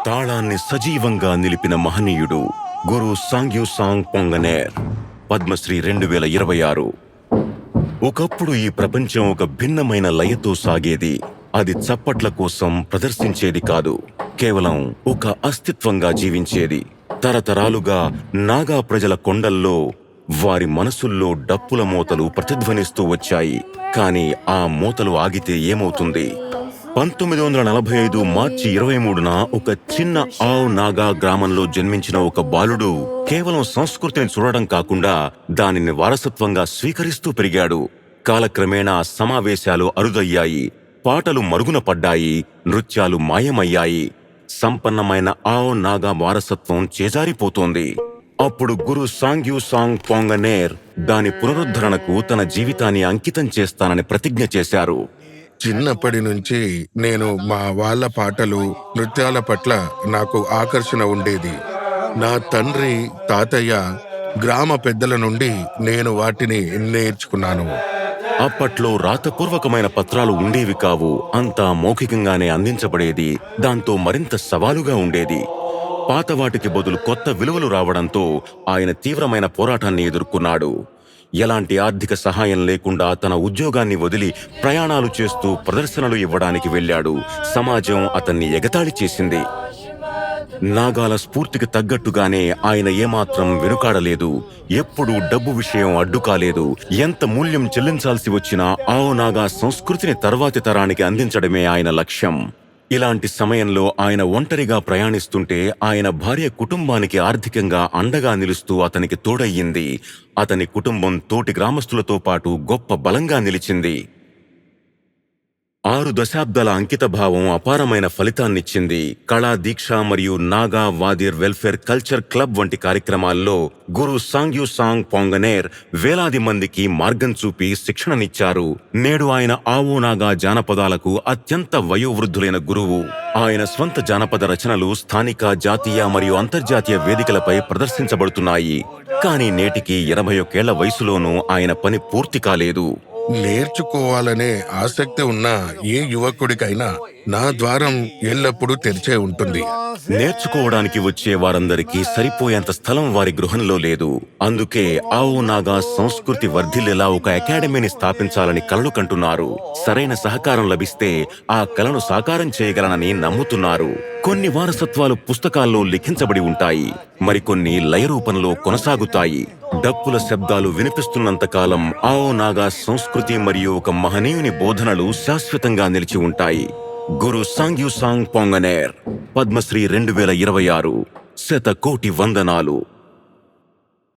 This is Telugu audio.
తాళాన్ని సజీవంగా నిలిపిన మహనీయుడు గురు సాంగ్యూసాంగ్ పొంగనేర్. పద్మశ్రీ 2026. ఒకప్పుడు ఈ ప్రపంచం ఒక భిన్నమైన లయతో సాగేది. అది చప్పట్ల కోసం ప్రదర్శించేది కాదు, కేవలం ఒక అస్తిత్వంగా జీవించేది. తరతరాలుగా నాగా ప్రజల కొండల్లో వారి మనసుల్లో డప్పుల మోతలు ప్రతిధ్వనిస్తూ వచ్చాయి. కానీ ఆ మోతలు ఆగితే ఏమవుతుంది? 1945 మార్చి 23న ఒక చిన్న ఆవ్ నాగా గ్రామంలో జన్మించిన ఒక బాలుడు కేవలం సంస్కృతిని చూడడం కాకుండా దానిని వారసత్వంగా స్వీకరిస్తూ పెరిగాడు. కాలక్రమేణా సమావేశాలు అరుదయ్యాయి, పాటలు మరుగున పడ్డాయి, నృత్యాలు మాయమయ్యాయి. సంపన్నమైన ఆవ్ నాగా వారసత్వం చేజారిపోతోంది. అప్పుడు గురు సాంగ్యూసాంగ్ పొంగనేర్ దాని పునరుద్ధరణకు తన జీవితాన్ని అంకితం చేస్తానని ప్రతిజ్ఞ చేశారు. చిన్నప్పటి నుంచి నేను మా వాళ్ళ పాటలు, నృత్యాల పట్ల నాకు ఆకర్షణ ఉండేది. నా తండ్రి, తాతయ్య, గ్రామ పెద్దల నుండి నేను వాటిని నేర్చుకున్నాను. అప్పట్లో రాతపూర్వకమైన పత్రాలు ఉండేవి కావు, అంతా మౌఖికంగానే అందించబడేది. దాంతో మరింత సవాలుగా ఉండేది. పాత వాటికి బదులు కొత్త విలువలు రావడంతో ఆయన తీవ్రమైన పోరాటాన్ని ఎదుర్కొన్నాడు. ఎలాంటి ఆర్థిక సహాయం లేకుండా తన ఉద్యోగాన్ని వదిలి ప్రయాణాలు చేస్తూ ప్రదర్శనలు ఇవ్వడానికి వెళ్ళాడు. సమాజం అతన్ని ఎగతాళి చేసింది. నాగాల స్ఫూర్తికి తగ్గట్టుగానే ఆయన ఏమాత్రం వెనుకాడలేదు. ఎప్పుడూ డబ్బు విషయం అడ్డు కాలేదు. ఎంత మూల్యం చెల్లించాల్సి వచ్చినా ఆవ్ నాగా సంస్కృతిని తర్వాతి తరానికి అందించడమే ఆయన లక్ష్యం. ఇలాంటి సమయంలో ఆయన ఒంటరిగా ప్రయాణిస్తుంటే ఆయన భార్య కుటుంబానికి ఆర్థికంగా అండగా నిలుస్తూ అతనికి తోడయ్యింది. అతని కుటుంబం తోటి గ్రామస్తులతో పాటు గొప్ప బలంగా నిలిచింది. 6 దశాబ్దాల అంకితభావం అపారమైన ఫలితాన్నిచ్చింది. కళా దీక్ష మరియు నాగా వాదిర్ వెల్ఫేర్ కల్చర్ క్లబ్ వంటి కార్యక్రమాల్లో గురు సాంగ్యూసాంగ్ పొంగనేర్ వేలాది మందికి మార్గం చూపి శిక్షణనిచ్చారు. నేడు ఆయన ఆవో నాగా జానపదాలకు అత్యంత వయోవృద్ధులైన గురువు. ఆయన స్వంత జానపద రచనలు స్థానిక, జాతీయ మరియు అంతర్జాతీయ వేదికలపై ప్రదర్శించబడుతున్నాయి. కానీ నేటికి 81 ఏళ్ల వయసులోనూ ఆయన పని పూర్తి కాలేదు. నేర్చుకోవాలనే ఆసక్తి ఉన్న ఏ యువకుడికైనా నా ద్వారం ఎల్లప్పుడూ తెరిచే ఉంటుంది. నేర్చుకోవడానికి వచ్చే వారందరికీ సరిపోయేంత స్థలం వారి గృహంలో లేదు. అందుకే ఆవ్ నాగా సంస్కృతి వర్ధిల్లేలా ఒక అకాడమీని స్థాపించాలని కలలు కంటున్నారు. సరైన సహకారం లభిస్తే ఆ కలను సాకారం చేయగలనని నమ్ముతున్నారు. కొన్ని వారసత్వాలు పుస్తకాల్లో లిఖించబడి ఉంటాయి, మరికొన్ని లయ రూపంలో కొనసాగుతాయి. డప్పుల శబ్దాలు వినిపిస్తున్నంతకాలం ఆవ్ నాగా సంస్కృతి మరియు ఒక మహనీయుని బోధనలు శాశ్వతంగా నిలిచి ఉంటాయి. గురు సాంగ్యూసాంగ్ పొంగనేర్. పద్మశ్రీ 2026. 100 కోటి వందనాలు.